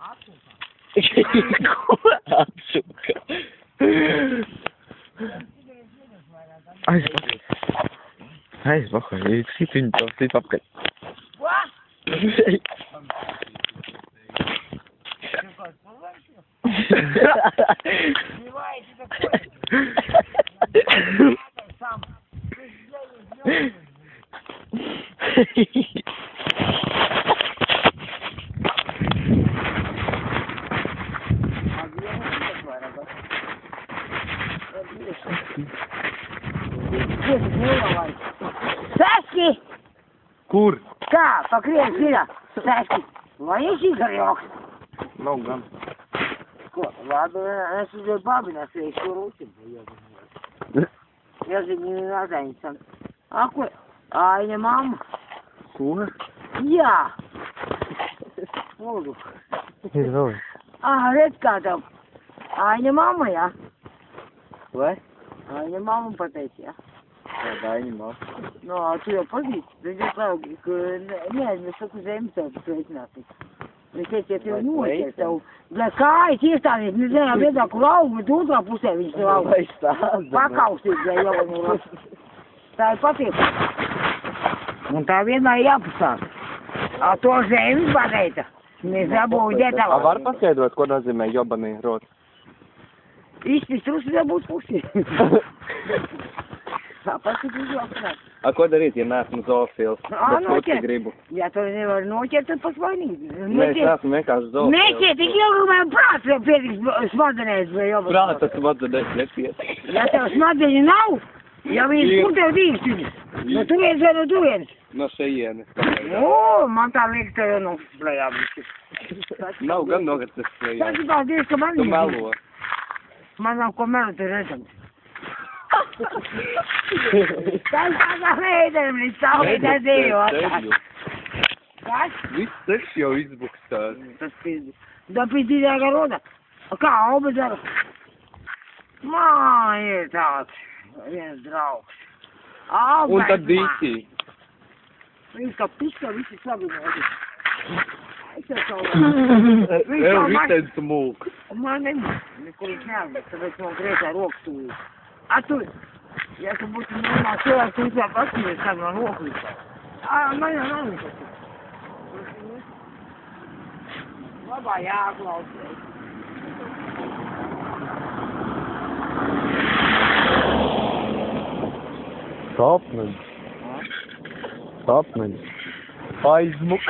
Ko atsuka? Aizpakaļ, sit viņu to, sit apkaļ. Sēski! Kur? Kā, pa krievis ir? Sēski! Vai es izdarīju? Nav gan. Ko? Labi, es uzdevu babinās, ja es tur uzdevu. Es viņu nazaiņu. A, ko? Aina mamma. Ko? Jā. Lūdzu. Ir vēl. Redz kā tev. Aina mamma, jā? Vai? Aina mamma pateica, jā? Kāda Aina mamma? No, tu jau pazīsti. Viņš jau klaugi, ka neaizmest saku zemes tev sveicināties. Viņš teica, ja tev noķer tev, lai kājas iestādies, mēs zinām viedā, kur aug, bet otrā pusē viņš tev aug. Vai stāda? Pakaustīt, lai jau nu. Tā ir patiesa. Un tā vienmēr jāpasāk. To zemes pateica. Mēs dabūju ģetavā. Var paskaidrot, ko nozīmē jobanī rot? Izpist rusi dabūt pusi. Tāpēc tu izlaucināt. A, ko darīt, ja neesmu zoofils? Bet Noķer. gribu. Ja tu nevari noķert, tad pats vainīgi. Nē, es esmu vienkārši zoofils. Neciet, tik ilgi man prāts vēl pietiks smadzenēs vai jau. Prāta smadzenēs nepietiek. Ja tev smadzeņi nav, ja viņš kur tev dīvs viņas? No turienes vai no turienes? No šejienes. Man tā liekas, tev jau no plējām. Nav gan nogatas šejienes. Tas ir paldies, ka man Tu melo. Man nav ko melot, ir redzams. Tas tā meidēm, viņš stāvīt nedzīvot. Kas? Viss ceļš jau izbukstās. Tas pīdzi. Da pīdzīdēga roda. Kā oba dara? Man ir tāds viens draugs. Un tad dīķī. Viņš kā piska, visi slabinēdi. Es jau savu. Ev vitens mūk. Man nemūk. Neko viņš neatmest, tāpēc man grētā rokas tūlīt. A tu, ja tu būtu normāli cilvēks, tu vēl paskaties, kā man roku vispār. Man jau nav nekas. Labā jāklausās. Sapneņš. Sapneņš. Aizmuk.